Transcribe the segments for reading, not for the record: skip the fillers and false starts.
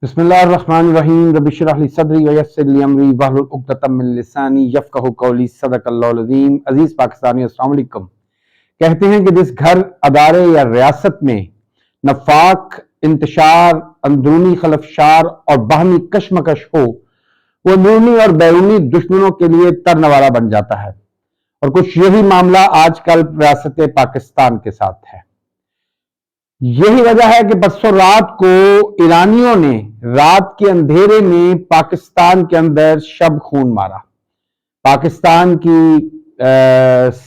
بسم اللہ الرحمن الرحیم رب اشرح لی صدری ویسر لی امری واحلل عقدۃ من لسانی یفقہوا قولی صدق اللہ العظیم۔ عزیز پاکستانی السلام علیکم۔ کہتے ہیں کہ جس گھر، ادارے یا ریاست میں نفاق، انتشار، اندرونی خلفشار اور باہمی کشمکش ہو، وہ اندرونی اور بیرونی دشمنوں کے لیے ترنوارہ بن جاتا ہے، اور کچھ یہی معاملہ آج کل ریاست پاکستان کے ساتھ ہے۔ یہی وجہ ہے کہ پرسوں رات کو ایرانیوں نے رات کے اندھیرے میں پاکستان کے اندر شب خون مارا، پاکستان کی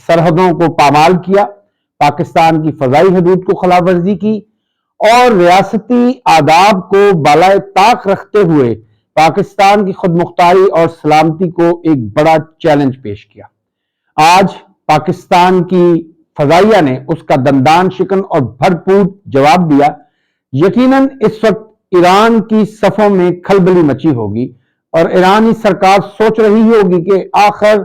سرحدوں کو پامال کیا، پاکستان کی فضائی حدود کو خلاف ورزی کی، اور ریاستی آداب کو بالائے طاق رکھتے ہوئے پاکستان کی خود مختاری اور سلامتی کو ایک بڑا چیلنج پیش کیا۔ آج پاکستان کی فضائیہ نے اس کا دندان شکن اور بھرپور جواب دیا۔ یقیناً اس وقت ایران کی صفوں میں کھلبلی مچی ہوگی، اور ایرانی سرکار سوچ رہی ہوگی کہ آخر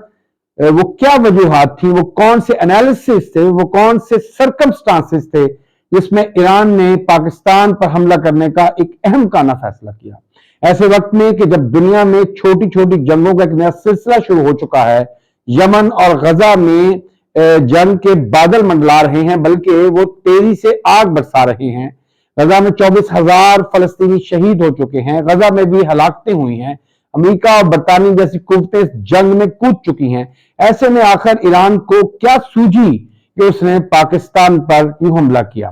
وہ کیا وجوہات تھی، وہ کون سے انالیسس تھے، وہ کون سے سرکمسٹانسز تھے جس میں ایران نے پاکستان پر حملہ کرنے کا ایک اہم کانہ فیصلہ کیا۔ ایسے وقت میں کہ جب دنیا میں چھوٹی چھوٹی جنگوں کا ایک نیا سلسلہ شروع ہو چکا ہے، یمن اور غزہ میں جنگ کے بادل منڈلا رہے ہیں، بلکہ وہ تیزی سے آگ برسا رہے ہیں۔ غزہ میں 24,000 فلسطینی شہید ہو چکے ہیں، غزہ میں بھی ہلاکتیں ہوئی ہیں، امریکہ اور برطانیہ جیسی قوتیں اس جنگ میں کود چکی ہیں۔ ایسے میں آخر ایران کو کیا سوجھی کہ اس نے پاکستان پر یوں حملہ کیا؟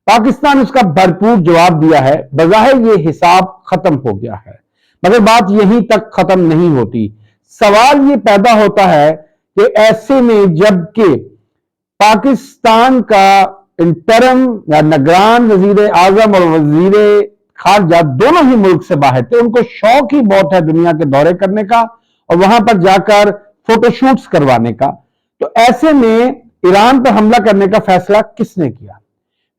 پاکستان اس کا بھرپور جواب دیا ہے۔ بظاہر یہ حساب ختم ہو گیا ہے، مگر بات یہیں تک ختم نہیں ہوتی۔ سوال یہ پیدا ہوتا ہے کہ ایسے میں جب کہ پاکستان کا انٹرم یا نگران وزیر اعظم اور وزیر خارجہ دونوں ہی ملک سے باہر تھے، ان کو شوق ہی بہت ہے دنیا کے دورے کرنے کا اور وہاں پر جا کر فوٹو شوٹس کروانے کا، تو ایسے میں ایران پر حملہ کرنے کا فیصلہ کس نے کیا؟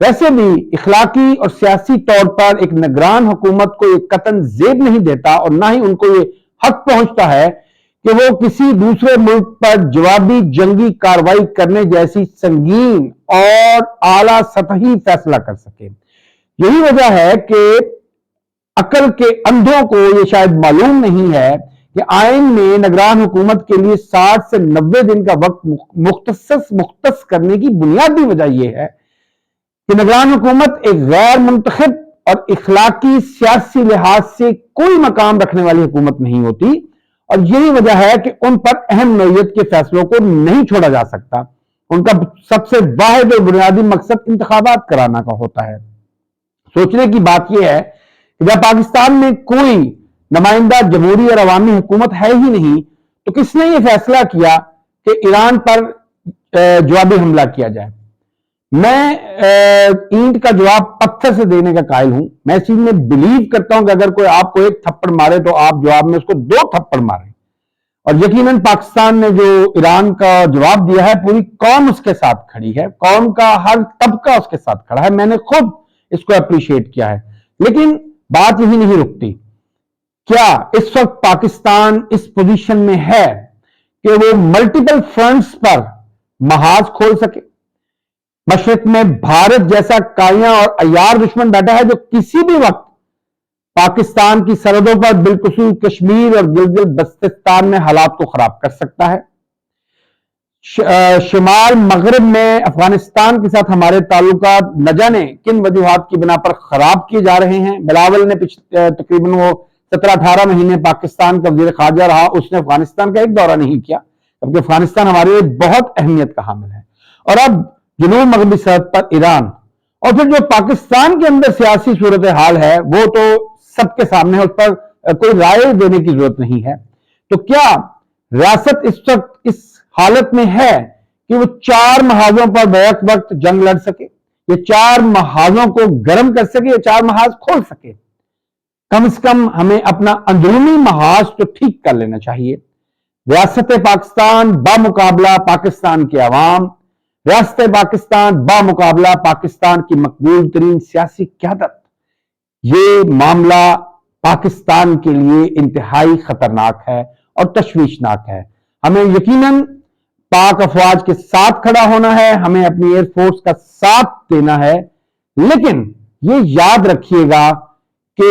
ویسے بھی اخلاقی اور سیاسی طور پر ایک نگران حکومت کو یہ قطعاً زیب نہیں دیتا، اور نہ ہی ان کو یہ حق پہنچتا ہے کہ وہ کسی دوسرے ملک پر جوابی جنگی کارروائی کرنے جیسی سنگین اور اعلیٰ سطحی فیصلہ کر سکے۔ یہی وجہ ہے کہ عقل کے اندھوں کو یہ شاید معلوم نہیں ہے کہ آئین میں نگران حکومت کے لیے 60 سے 90 دن کا وقت مختص کرنے کی بنیادی وجہ یہ ہے کہ نگران حکومت ایک غیر منتخب اور اخلاقی سیاسی لحاظ سے کوئی مقام رکھنے والی حکومت نہیں ہوتی، اور یہی وجہ ہے کہ ان پر اہم نوعیت کے فیصلوں کو نہیں چھوڑا جا سکتا۔ ان کا سب سے واحد اور بنیادی مقصد انتخابات کرانا کا ہوتا ہے۔ سوچنے کی بات یہ ہے کہ جب پاکستان میں کوئی نمائندہ جمہوری اور عوامی حکومت ہے ہی نہیں، تو کس نے یہ فیصلہ کیا کہ ایران پر جوابی حملہ کیا جائے؟ میں اینٹ کا جواب پتھر سے دینے کا قائل ہوں۔ میں اس چیز میں بلیو کرتا ہوں کہ اگر کوئی آپ کو ایک تھپڑ مارے تو آپ جواب میں اس کو 2 تھپڑ ماریں، اور یقیناً پاکستان نے جو ایران کا جواب دیا ہے، پوری قوم اس کے ساتھ کھڑی ہے، قوم کا ہر طبقہ اس کے ساتھ کھڑا ہے، میں نے خود اس کو اپریشیٹ کیا ہے۔ لیکن بات یہی نہیں رکتی۔ کیا اس وقت پاکستان اس پوزیشن میں ہے کہ وہ ملٹیپل فرنٹس پر محاذ کھول سکے؟ مشرق میں بھارت جیسا کائیاں اور عیار دشمن بیٹھا ہے جو کسی بھی وقت پاکستان کی سرحدوں پر بالخصوص کشمیر اور گلگت بلتستان میں حالات کو خراب کر سکتا ہے۔ شمال مغرب میں افغانستان کے ساتھ ہمارے تعلقات نہ جانے کن وجوہات کی بنا پر خراب کیے جا رہے ہیں۔ بلاول نے تقریباً وہ 17-18 مہینے پاکستان کا وزیر خارجہ رہا، اس نے افغانستان کا ایک دورہ نہیں کیا، جبکہ افغانستان ہمارے لیے بہت اہمیت کا حامل ہے۔ اور اب جنوب مغربی سرحد پر ایران، اور پھر جو پاکستان کے اندر سیاسی صورتحال ہے وہ تو سب کے سامنے ہے، اس پر کوئی رائے دینے کی ضرورت نہیں ہے۔ تو کیا ریاست اس وقت اس حالت میں ہے کہ وہ 4 محاذوں پر بیک وقت جنگ لڑ سکے، یہ 4 محاذوں کو گرم کر سکے، یہ 4 محاذ کھول سکے؟ کم از کم ہمیں اپنا اندرونی محاذ تو ٹھیک کر لینا چاہیے۔ ریاست پاکستان بامقابلہ پاکستان کے عوام، ریاست پاکستان بامقابلہ پاکستان کی مقبول ترین سیاسی قیادت، یہ معاملہ پاکستان کے لیے انتہائی خطرناک ہے اور تشویشناک ہے۔ ہمیں یقیناً پاک افواج کے ساتھ کھڑا ہونا ہے، ہمیں اپنی ایئر فورس کا ساتھ دینا ہے، لیکن یہ یاد رکھیے گا کہ